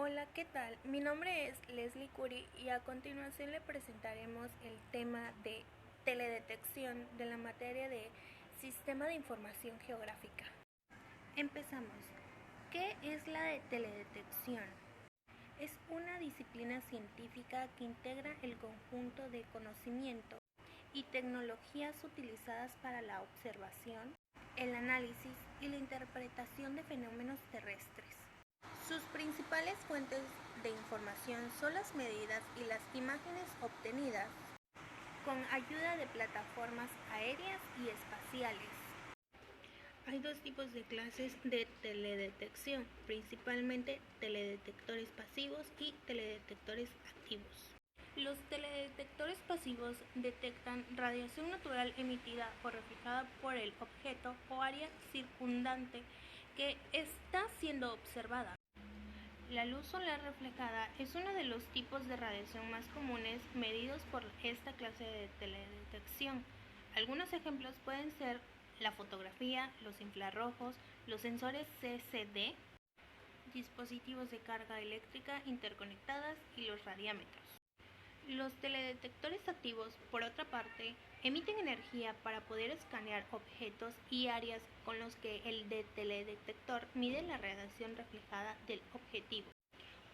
Hola, ¿qué tal? Mi nombre es Leslie Curie y a continuación le presentaremos el tema de teledetección de la materia de Sistema de Información Geográfica. Empezamos. ¿Qué es la de teledetección? Es una disciplina científica que integra el conjunto de conocimiento y tecnologías utilizadas para la observación, el análisis y la interpretación de fenómenos terrestres. Sus principales fuentes de información son las medidas y las imágenes obtenidas con ayuda de plataformas aéreas y espaciales. Hay dos tipos de clases de teledetección, principalmente teledetectores pasivos y teledetectores activos. Los teledetectores pasivos detectan radiación natural emitida o reflejada por el objeto o área circundante que está siendo observada. La luz solar reflejada es uno de los tipos de radiación más comunes medidos por esta clase de teledetección. Algunos ejemplos pueden ser la fotografía, los infrarrojos, los sensores CCD, dispositivos de carga eléctrica interconectadas y los radiómetros. Los teledetectores activos, por otra parte, emiten energía para poder escanear objetos y áreas con los que el teledetector mide la radiación reflejada del objetivo.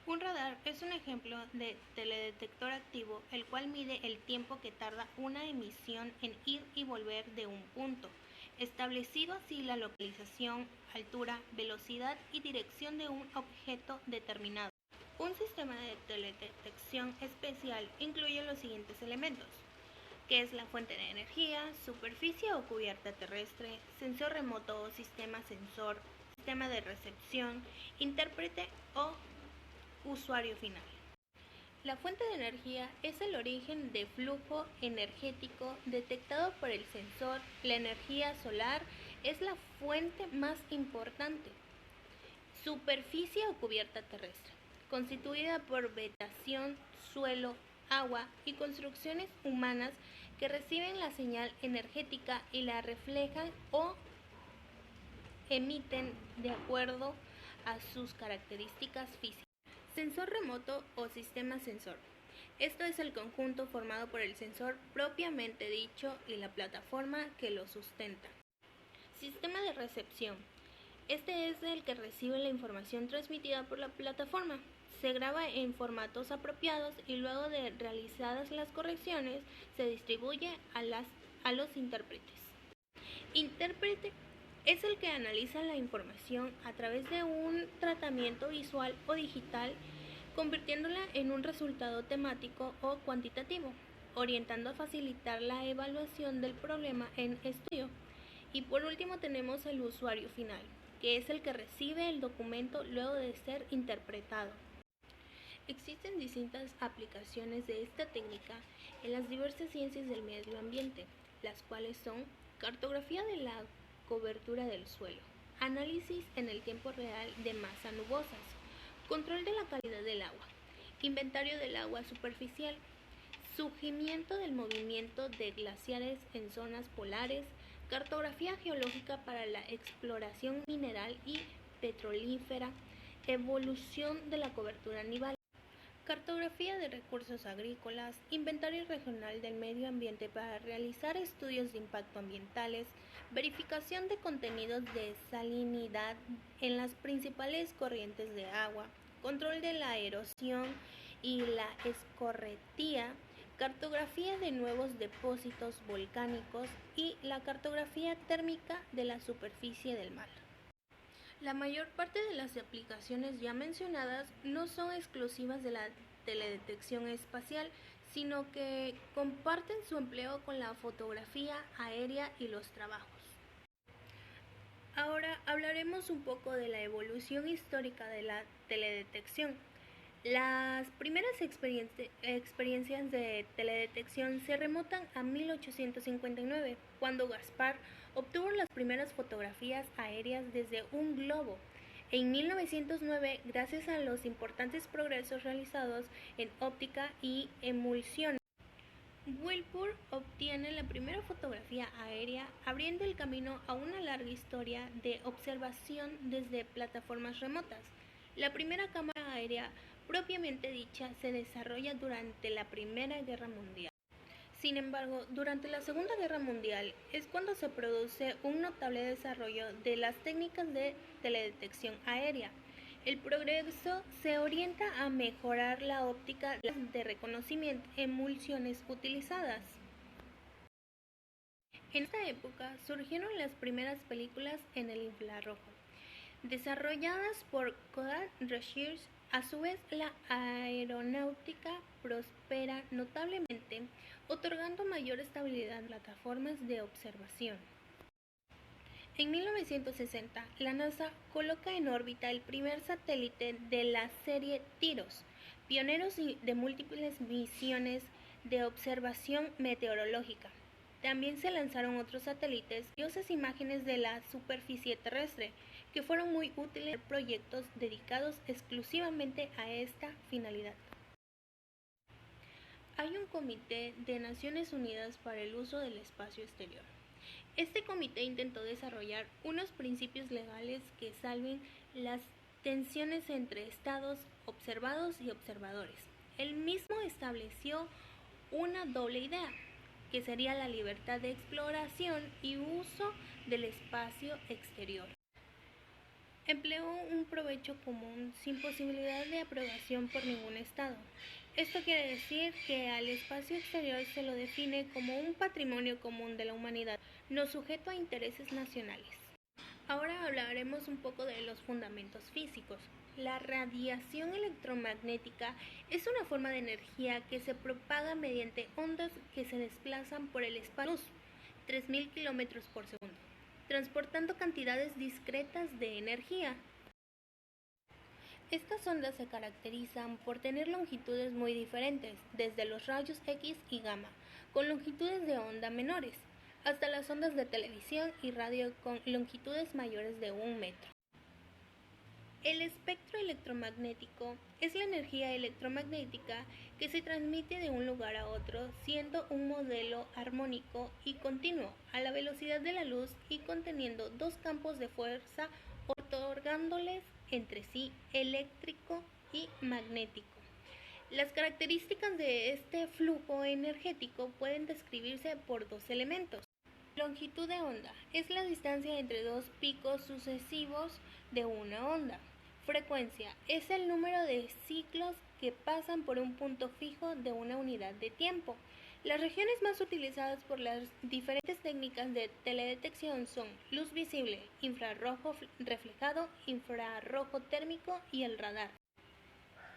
Un radar es un ejemplo de teledetector activo, el cual mide el tiempo que tarda una emisión en ir y volver de un punto, estableciendo así la localización, altura, velocidad y dirección de un objeto determinado. Un sistema de teledetección especial incluye los siguientes elementos, que es la fuente de energía, superficie o cubierta terrestre, sensor remoto o sistema sensor, sistema de recepción, intérprete o usuario final. La fuente de energía es el origen de flujo energético detectado por el sensor. La energía solar es la fuente más importante. Superficie o cubierta terrestre, constituida por vegetación, suelo, agua y construcciones humanas que reciben la señal energética y la reflejan o emiten de acuerdo a sus características físicas. Sensor remoto o sistema sensor. Esto es el conjunto formado por el sensor propiamente dicho y la plataforma que lo sustenta. Sistema de recepción. Este es el que recibe la información transmitida por la plataforma. Se graba en formatos apropiados y luego de realizadas las correcciones se distribuye a los intérpretes. Intérprete es el que analiza la información a través de un tratamiento visual o digital, convirtiéndola en un resultado temático o cuantitativo, orientando a facilitar la evaluación del problema en estudio. Y por último tenemos el usuario final, que es el que recibe el documento luego de ser interpretado. Existen distintas aplicaciones de esta técnica en las diversas ciencias del medio ambiente, las cuales son cartografía de la cobertura del suelo, análisis en el tiempo real de masas nubosas, control de la calidad del agua, inventario del agua superficial, surgimiento del movimiento de glaciares en zonas polares, cartografía geológica para la exploración mineral y petrolífera, evolución de la cobertura nival, cartografía de recursos agrícolas, inventario regional del medio ambiente para realizar estudios de impacto ambientales, verificación de contenidos de salinidad en las principales corrientes de agua, control de la erosión y la escorrentía, cartografía de nuevos depósitos volcánicos y la cartografía térmica de la superficie del mar. La mayor parte de las aplicaciones ya mencionadas no son exclusivas de la teledetección espacial, sino que comparten su empleo con la fotografía aérea y los trabajos. Ahora hablaremos un poco de la evolución histórica de la teledetección. Las primeras experiencias de teledetección se remontan a 1859, cuando Gaspar obtuvo las primeras fotografías aéreas desde un globo. En 1909, gracias a los importantes progresos realizados en óptica y emulsión, Wilbur obtiene la primera fotografía aérea, abriendo el camino a una larga historia de observación desde plataformas remotas. La primera cámara aérea propiamente dicha se desarrolla durante la Primera Guerra Mundial. Sin embargo, durante la Segunda Guerra Mundial es cuando se produce un notable desarrollo de las técnicas de teledetección aérea. El progreso se orienta a mejorar la óptica de reconocimiento de emulsiones utilizadas. En esta época surgieron las primeras películas en el infrarrojo, desarrolladas por Kodak Research. A su vez, la aeronáutica prospera notablemente, otorgando mayor estabilidad a las plataformas de observación. En 1960, la NASA coloca en órbita el primer satélite de la serie TIROS, pioneros de múltiples misiones de observación meteorológica. También se lanzaron otros satélites y valiosas imágenes de la superficie terrestre, que fueron muy útiles en proyectos dedicados exclusivamente a esta finalidad. Hay un Comité de Naciones Unidas para el Uso del Espacio Exterior. Este comité intentó desarrollar unos principios legales que salven las tensiones entre estados observados y observadores. El mismo estableció una doble idea, que sería la libertad de exploración y uso del espacio exterior. Empleó un provecho común sin posibilidad de aprobación por ningún estado. Esto quiere decir que al espacio exterior se lo define como un patrimonio común de la humanidad, no sujeto a intereses nacionales. Ahora hablaremos un poco de los fundamentos físicos. La radiación electromagnética es una forma de energía que se propaga mediante ondas que se desplazan por el espacio, 3000 km por segundo, transportando cantidades discretas de energía. Estas ondas se caracterizan por tener longitudes muy diferentes, desde los rayos X y gamma, con longitudes de onda menores, hasta las ondas de televisión y radio con longitudes mayores de 1 metro. El espectro electromagnético es la energía electromagnética que se transmite de un lugar a otro, siendo un modelo armónico y continuo a la velocidad de la luz y conteniendo dos campos de fuerza, otorgándoles entre sí eléctrico y magnético. Las características de este flujo energético pueden describirse por dos elementos. Longitud de onda es la distancia entre dos picos sucesivos de una onda. Frecuencia es el número de ciclos que pasan por un punto fijo de una unidad de tiempo. Las regiones más utilizadas por las diferentes técnicas de teledetección son luz visible, infrarrojo reflejado, infrarrojo térmico y el radar.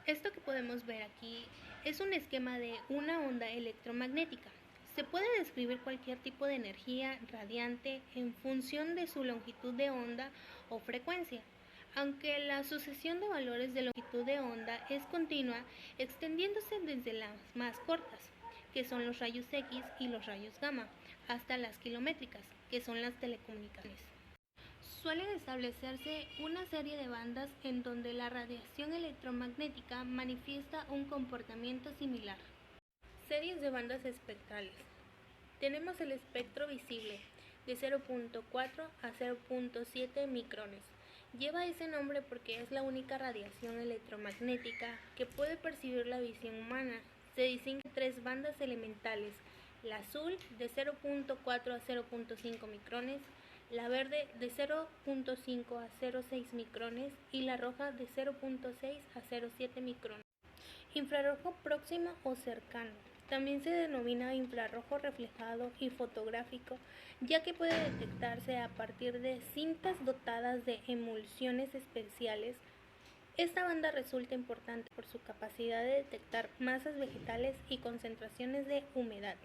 Esto que podemos ver aquí es un esquema de una onda electromagnética. Se puede describir cualquier tipo de energía radiante en función de su longitud de onda o frecuencia. Aunque la sucesión de valores de longitud de onda es continua, extendiéndose desde las más cortas, que son los rayos X y los rayos gamma, hasta las kilométricas, que son las telecomunicaciones. Suelen establecerse una serie de bandas en donde la radiación electromagnética manifiesta un comportamiento similar. Series de bandas espectrales. Tenemos el espectro visible, de 0.4 a 0.7 micrones. Lleva ese nombre porque es la única radiación electromagnética que puede percibir la visión humana. Se distinguen tres bandas elementales: la azul de 0.4 a 0.5 micrones, la verde de 0.5 a 0.6 micrones y la roja de 0.6 a 0.7 micrones. Infrarrojo próximo o cercano. También se denomina infrarrojo reflejado y fotográfico, ya que puede detectarse a partir de cintas dotadas de emulsiones especiales. Esta banda resulta importante por su capacidad de detectar masas vegetales y concentraciones de humedad.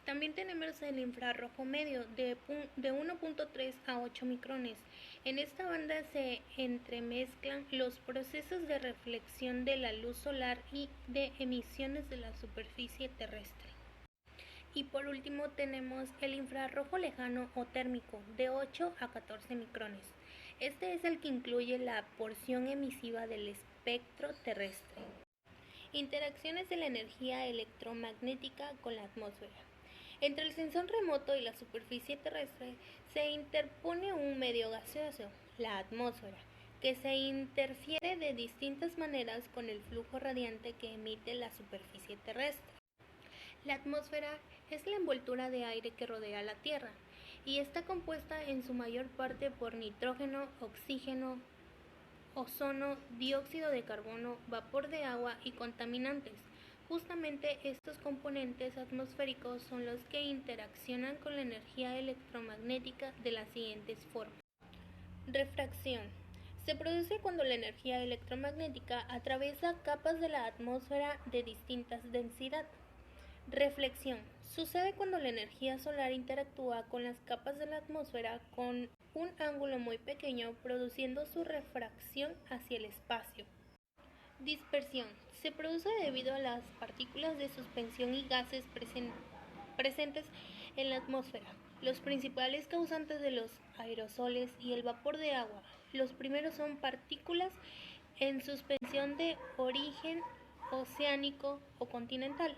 También tenemos el infrarrojo medio de 1.3 a 8 micrones. En esta banda se entremezclan los procesos de reflexión de la luz solar y de emisiones de la superficie terrestre. Y por último tenemos el infrarrojo lejano o térmico de 8 a 14 micrones. Este es el que incluye la porción emisiva del espectro terrestre. Interacciones de la energía electromagnética con la atmósfera. Entre el sensor remoto y la superficie terrestre se interpone un medio gaseoso, la atmósfera, que se interfiere de distintas maneras con el flujo radiante que emite la superficie terrestre. La atmósfera es la envoltura de aire que rodea la Tierra y está compuesta en su mayor parte por nitrógeno, oxígeno, ozono, dióxido de carbono, vapor de agua y contaminantes. Justamente estos componentes atmosféricos son los que interaccionan con la energía electromagnética de las siguientes formas. Refracción. Se produce cuando la energía electromagnética atraviesa capas de la atmósfera de distintas densidad. Reflexión. Sucede cuando la energía solar interactúa con las capas de la atmósfera con un ángulo muy pequeño, produciendo su refracción hacia el espacio. Dispersión. Se produce debido a las partículas de suspensión y gases presentes en la atmósfera. Los principales causantes de los aerosoles y el vapor de agua. Los primeros son partículas en suspensión de origen oceánico o continental,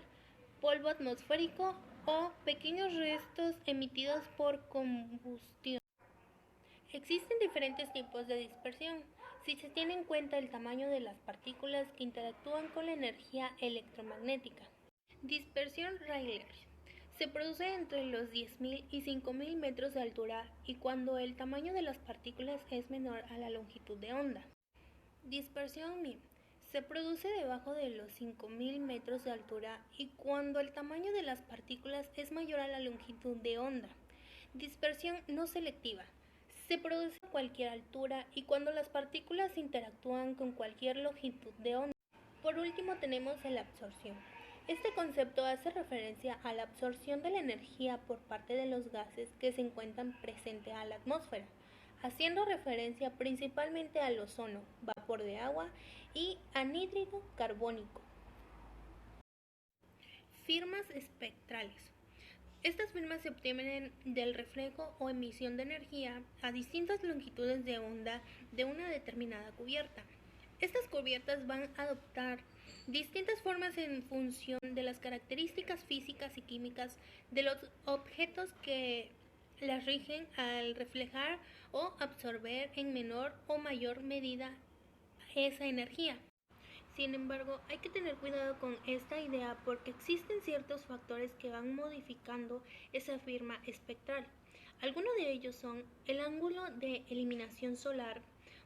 polvo atmosférico o pequeños restos emitidos por combustión. Existen diferentes tipos de dispersión si se tiene en cuenta el tamaño de las partículas que interactúan con la energía electromagnética. Dispersión Rayleigh se produce entre los 10.000 y 5.000 metros de altura y cuando el tamaño de las partículas es menor a la longitud de onda. Dispersión MIM se produce debajo de los 5.000 metros de altura y cuando el tamaño de las partículas es mayor a la longitud de onda. Dispersión no selectiva se produce a cualquier altura y cuando las partículas interactúan con cualquier longitud de onda. Por último tenemos la absorción. Este concepto hace referencia a la absorción de la energía por parte de los gases que se encuentran presentes a la atmósfera, haciendo referencia principalmente al ozono, vapor de agua y anhídrido carbónico. Firmas espectrales. Estas firmas se obtienen del reflejo o emisión de energía a distintas longitudes de onda de una determinada cubierta. Estas cubiertas van a adoptar distintas formas en función de las características físicas y químicas de los objetos que las rigen al reflejar o absorber en menor o mayor medida esa energía. Sin embargo, hay que tener cuidado con esta idea porque existen ciertos factores que van modificando esa firma espectral. Algunos de ellos son el ángulo de eliminación solar,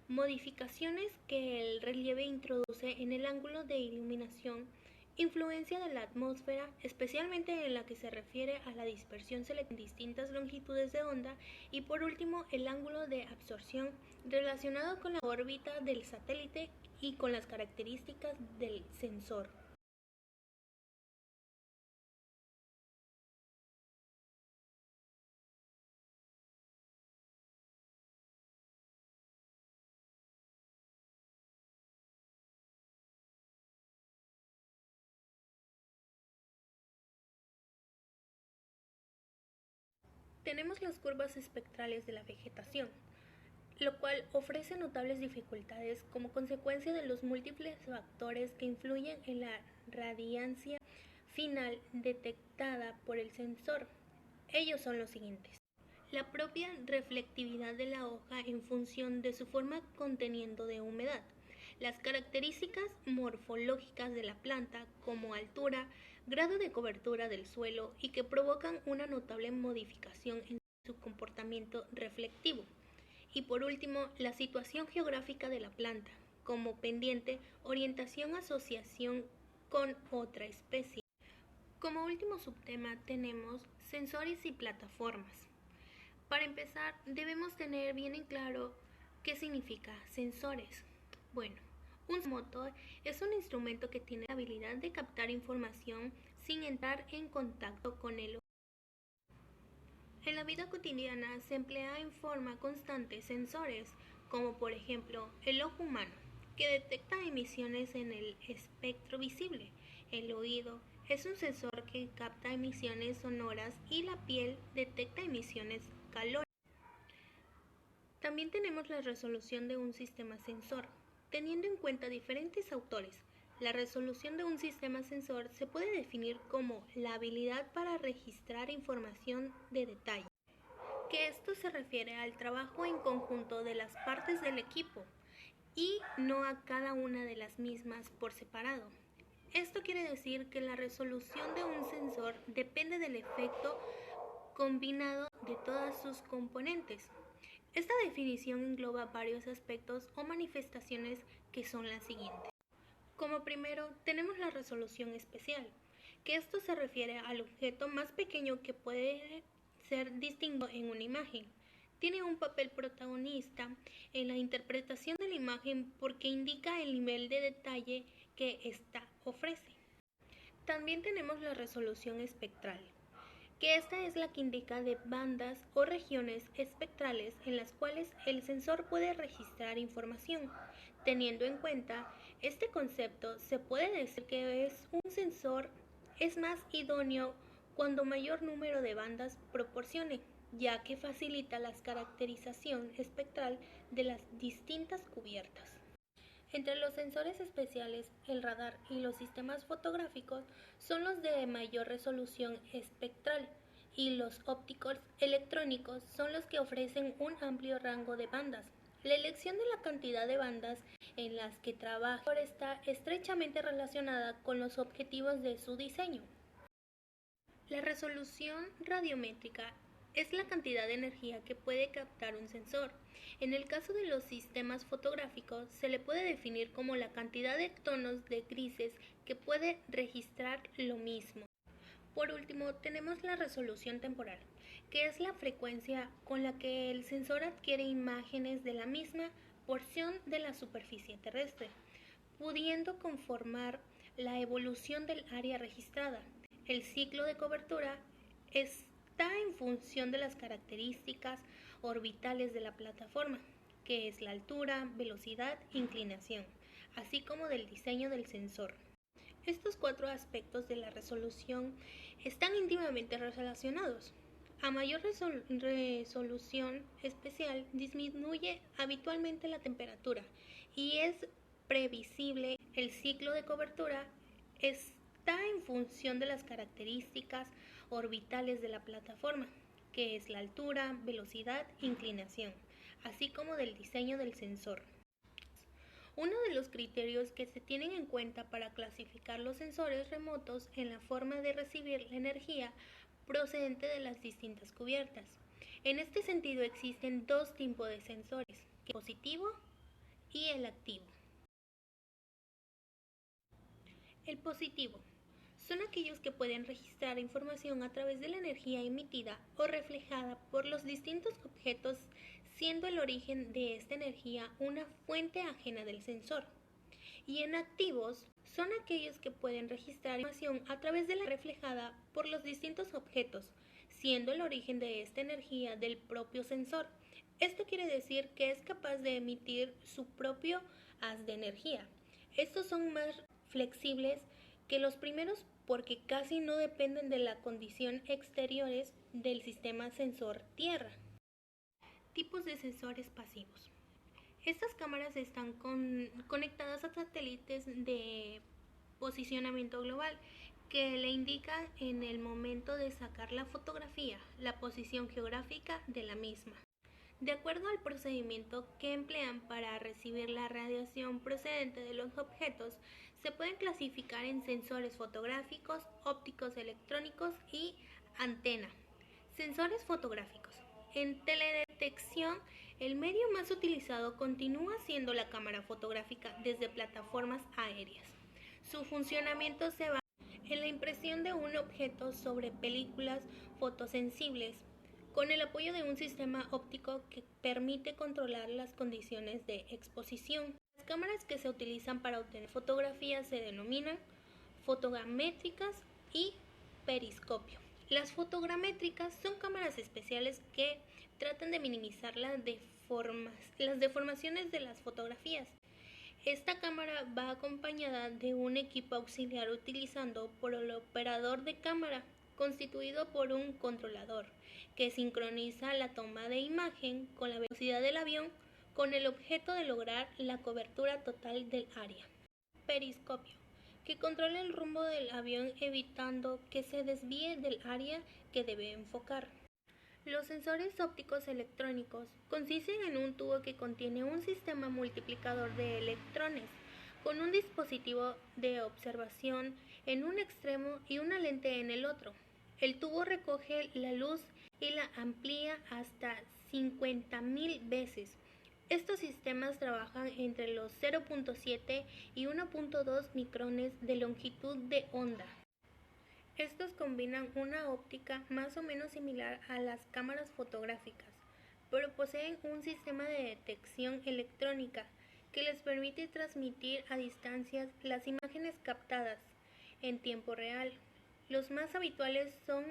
modificaciones que el relieve introduce en el ángulo de iluminación, influencia de la atmósfera, especialmente en la que se refiere a la dispersión selectiva en distintas longitudes de onda, y por último el ángulo de absorción relacionado con la órbita del satélite y con las características del sensor. Tenemos las curvas espectrales de la vegetación, lo cual ofrece notables dificultades como consecuencia de los múltiples factores que influyen en la radiancia final detectada por el sensor. Ellos son los siguientes. La propia reflectividad de la hoja en función de su forma conteniendo de humedad. Las características morfológicas de la planta como altura, grado de cobertura del suelo y que provocan una notable modificación en su comportamiento reflectivo. Y por último, la situación geográfica de la planta, como pendiente, orientación, asociación con otra especie. Como último subtema tenemos sensores y plataformas. Para empezar, debemos tener bien en claro qué significa sensores. Bueno, un motor es un instrumento que tiene la habilidad de captar información sin entrar en contacto con el objeto. En la vida cotidiana se emplea en forma constante sensores, como por ejemplo el ojo humano, que detecta emisiones en el espectro visible. El oído es un sensor que capta emisiones sonoras y la piel detecta emisiones calóricas. También tenemos la resolución de un sistema sensor. Teniendo en cuenta diferentes autores, la resolución de un sistema sensor se puede definir como la habilidad para registrar información de detalle, que esto se refiere al trabajo en conjunto de las partes del equipo, y no a cada una de las mismas por separado. Esto quiere decir que la resolución de un sensor depende del efecto combinado de todas sus componentes. Esta definición engloba varios aspectos o manifestaciones que son las siguientes. Como primero, tenemos la resolución especial, que esto se refiere al objeto más pequeño que puede ser distinguido en una imagen. Tiene un papel protagonista en la interpretación de la imagen porque indica el nivel de detalle que ésta ofrece. También tenemos la resolución espectral, que esta es la que indica de bandas o regiones espectrales en las cuales el sensor puede registrar información. Teniendo en cuenta este concepto, se puede decir que un sensor es más idóneo cuando mayor número de bandas proporcione, ya que facilita la caracterización espectral de las distintas cubiertas. Entre los sensores especiales, el radar y los sistemas fotográficos son los de mayor resolución espectral, y los ópticos electrónicos son los que ofrecen un amplio rango de bandas. La elección de la cantidad de bandas en las que trabaja está estrechamente relacionada con los objetivos de su diseño. La resolución radiométrica es la cantidad de energía que puede captar un sensor. En el caso de los sistemas fotográficos, se le puede definir como la cantidad de tonos de grises que puede registrar lo mismo. Por último, tenemos la resolución temporal, que es la frecuencia con la que el sensor adquiere imágenes de la misma porción de la superficie terrestre, pudiendo conformar la evolución del área registrada. El ciclo de cobertura está en función de las características orbitales de la plataforma, que es la altura, velocidad, inclinación, así como del diseño del sensor. Estos cuatro aspectos de la resolución están íntimamente relacionados. A mayor resolución especial disminuye habitualmente la temperatura y es previsible. El ciclo de cobertura está en función de las características orbitales de la plataforma, que es la altura, velocidad, inclinación, así como del diseño del sensor. Uno de los criterios que se tienen en cuenta para clasificar los sensores remotos en la forma de recibir la energía procedente de las distintas cubiertas. En este sentido existen dos tipos de sensores, el positivo y el activo. El positivo son aquellos que pueden registrar información a través de la energía emitida o reflejada por los distintos objetos, siendo el origen de esta energía una fuente ajena del sensor. Y en activos son aquellos que pueden registrar información a través de la reflejada por los distintos objetos, siendo el origen de esta energía del propio sensor. Esto quiere decir que es capaz de emitir su propio haz de energía. Estos son más flexibles que los primeros porque casi no dependen de la condición exteriores del sistema sensor Tierra. Tipos de sensores pasivos. Estas cámaras están conectadas a satélites de posicionamiento global que le indican en el momento de sacar la fotografía la posición geográfica de la misma. De acuerdo al procedimiento que emplean para recibir la radiación procedente de los objetos, se pueden clasificar en sensores fotográficos, ópticos electrónicos y antena. Sensores fotográficos. En teledetección, el medio más utilizado continúa siendo la cámara fotográfica desde plataformas aéreas. Su funcionamiento se basa en la impresión de un objeto sobre películas fotosensibles, con el apoyo de un sistema óptico que permite controlar las condiciones de exposición. Las cámaras que se utilizan para obtener fotografías se denominan fotogramétricas y periscopio. Las fotogramétricas son cámaras especiales que tratan de minimizar las deformaciones de las fotografías. Esta cámara va acompañada de un equipo auxiliar utilizado por el operador de cámara, constituido por un controlador, que sincroniza la toma de imagen con la velocidad del avión con el objeto de lograr la cobertura total del área. Periscopio, que controla el rumbo del avión evitando que se desvíe del área que debe enfocar. Los sensores ópticos electrónicos consisten en un tubo que contiene un sistema multiplicador de electrones, con un dispositivo de observación en un extremo y una lente en el otro. El tubo recoge la luz y la amplía hasta 50.000 veces. Estos sistemas trabajan entre los 0.7 y 1.2 micrones de longitud de onda. Estos combinan una óptica más o menos similar a las cámaras fotográficas, pero poseen un sistema de detección electrónica que les permite transmitir a distancias las imágenes captadas en tiempo real. Los más habituales son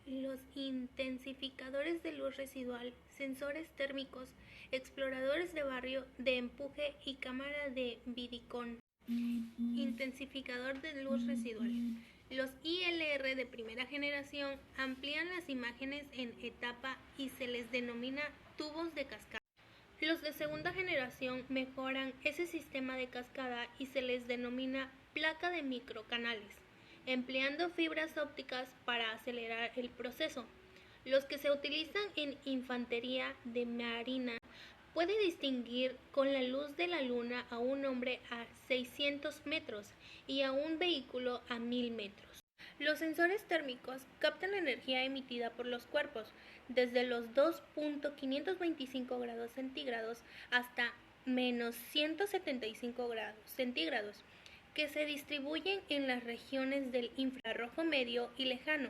los intensificadores de luz residual, sensores térmicos, exploradores de barrio, de empuje y cámara de Vidicon. Intensificador de luz residual. Los ILR de primera generación amplían las imágenes en etapa y se les denomina tubos de cascada. Los de segunda generación mejoran ese sistema de cascada y se les denomina placa de microcanales, empleando fibras ópticas para acelerar el proceso. Los que se utilizan en infantería de marina puede distinguir con la luz de la luna a un hombre a 600 metros y a un vehículo a 1000 metros. Los sensores térmicos captan la energía emitida por los cuerpos desde los 2.525 grados centígrados hasta menos 175 grados centígrados, que se distribuyen en las regiones del infrarrojo medio y lejano.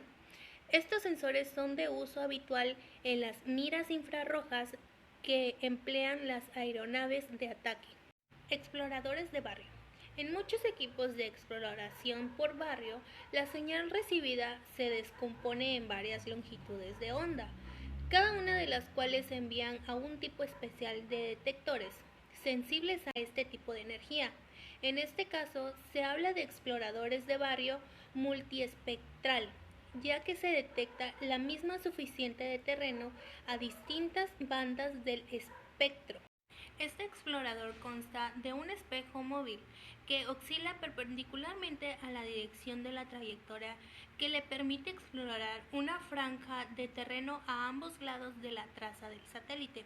Estos sensores son de uso habitual en las miras infrarrojas que emplean las aeronaves de ataque. Exploradores de barrio. En muchos equipos de exploración por barrio, la señal recibida se descompone en varias longitudes de onda, cada una de las cuales envían a un tipo especial de detectores, sensibles a este tipo de energía. En este caso, se habla de exploradores de barrio multiespectral, ya que se detecta la misma suficiente de terreno a distintas bandas del espectro. Este explorador consta de un espejo móvil que oscila perpendicularmente a la dirección de la trayectoria que le permite explorar una franja de terreno a ambos lados de la traza del satélite.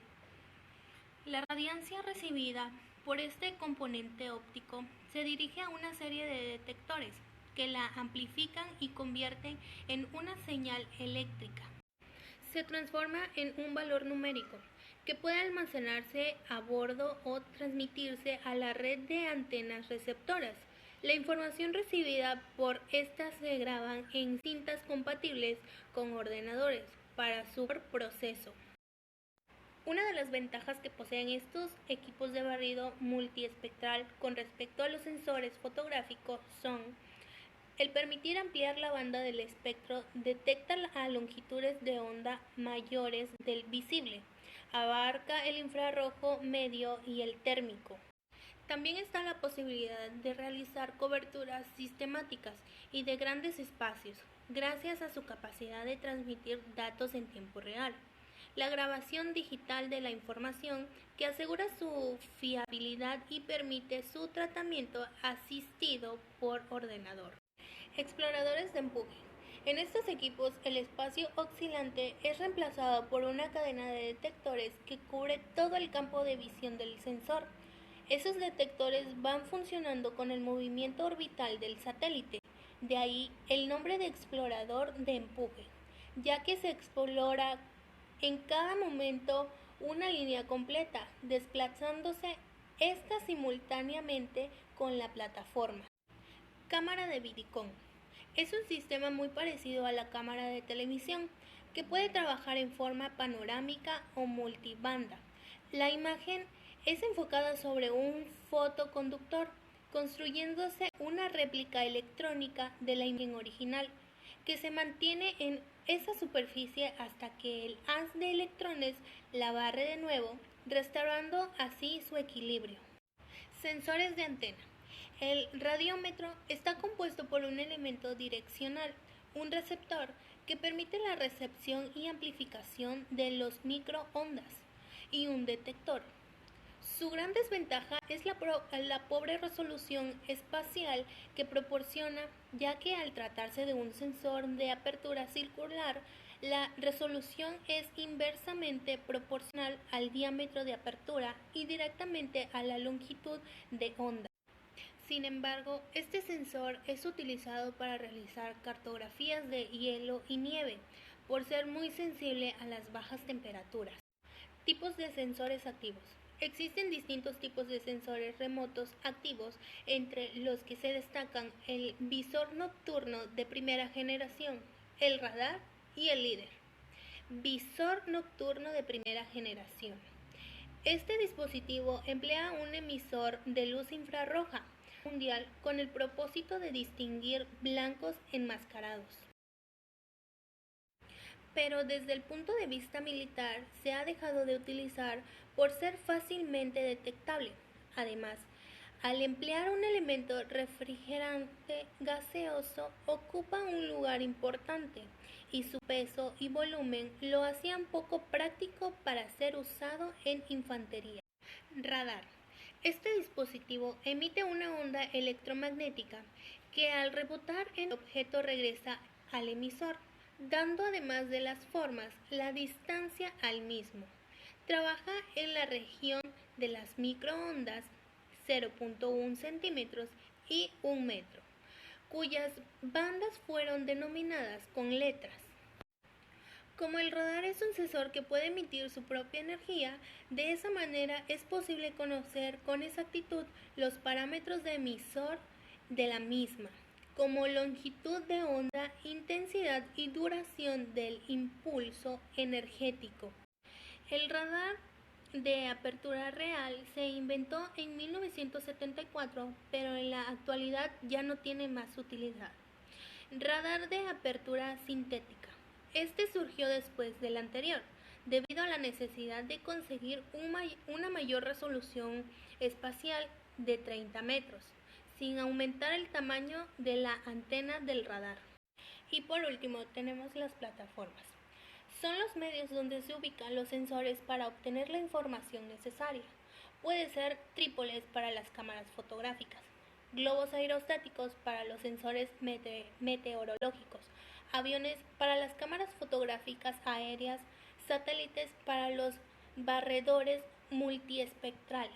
La radiancia recibida por este componente óptico se dirige a una serie de detectores que la amplifican y convierten en una señal eléctrica. Se transforma en un valor numérico que puede almacenarse a bordo o transmitirse a la red de antenas receptoras. La información recibida por estas se graban en cintas compatibles con ordenadores para su proceso. Una de las ventajas que poseen estos equipos de barrido multiespectral con respecto a los sensores fotográficos son el permitir ampliar la banda del espectro, detecta a longitudes de onda mayores del visible, abarca el infrarrojo medio y el térmico. También está la posibilidad de realizar coberturas sistemáticas y de grandes espacios, gracias a su capacidad de transmitir datos en tiempo real. La grabación digital de la información que asegura su fiabilidad y permite su tratamiento asistido por ordenador. Exploradores de empuje. En estos equipos, el espacio oscilante es reemplazado por una cadena de detectores que cubre todo el campo de visión del sensor. Esos detectores van funcionando con el movimiento orbital del satélite, de ahí el nombre de explorador de empuje, ya que se explora en cada momento una línea completa, desplazándose esta simultáneamente con la plataforma. Cámara de Vidicon. Es un sistema muy parecido a la cámara de televisión, que puede trabajar en forma panorámica o multibanda. La imagen es enfocada sobre un fotoconductor, construyéndose una réplica electrónica de la imagen original, que se mantiene en esa superficie hasta que el haz de electrones la barre de nuevo, restaurando así su equilibrio. Sensores de antena. El radiómetro está compuesto por un elemento direccional, un receptor que permite la recepción y amplificación de los microondas, y un detector. Su gran desventaja es la pobre resolución espacial que proporciona, ya que al tratarse de un sensor de apertura circular, La resolución es inversamente proporcional al diámetro de apertura y directamente a la longitud de onda. Sin embargo, este sensor es utilizado para realizar cartografías de hielo y nieve, por ser muy sensible a las bajas temperaturas. Tipos de sensores activos. Existen distintos tipos de sensores remotos activos, entre los que se destacan el visor nocturno de primera generación, el radar y el LIDAR. Visor nocturno de primera generación. Este dispositivo emplea un emisor de luz infrarroja mundial con el propósito de distinguir blancos enmascarados. Pero desde el punto de vista militar se ha dejado de utilizar por ser fácilmente detectable. Además, al emplear un elemento refrigerante gaseoso ocupa un lugar importante y su peso y volumen lo hacían poco práctico para ser usado en infantería. Radar. Este dispositivo emite una onda electromagnética que al rebotar en el objeto regresa al emisor, dando además de las formas la distancia al mismo. Trabaja en la región de las microondas 0.1 centímetros y 1 metro, cuyas bandas fueron denominadas con letras. Como el radar es un sensor que puede emitir su propia energía, de esa manera es posible conocer con exactitud los parámetros de emisor de la misma, como longitud de onda, intensidad y duración del impulso energético. El radar de apertura real se inventó en 1974, pero en la actualidad ya no tiene más utilidad. Radar de apertura sintética. Este surgió después del anterior, debido a la necesidad de conseguir una mayor resolución espacial de 30 metros, sin aumentar el tamaño de la antena del radar. Y por último tenemos las plataformas. Son los medios donde se ubican los sensores para obtener la información necesaria. Puede ser trípodes para las cámaras fotográficas, globos aerostáticos para los sensores meteorológicos, aviones para las cámaras fotográficas aéreas, satélites para los barredores multiespectrales.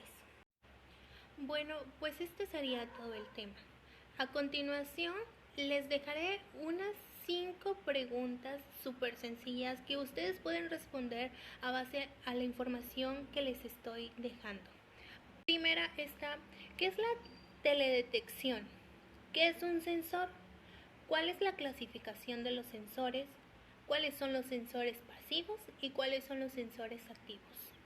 Bueno, pues este sería todo el tema. A continuación, les dejaré unas 5 preguntas súper sencillas que ustedes pueden responder a base a la información que les estoy dejando. Primera está, ¿qué es la teledetección? ¿Qué es un sensor? ¿Cuál es la clasificación de los sensores? ¿Cuáles son los sensores pasivos y cuáles son los sensores activos?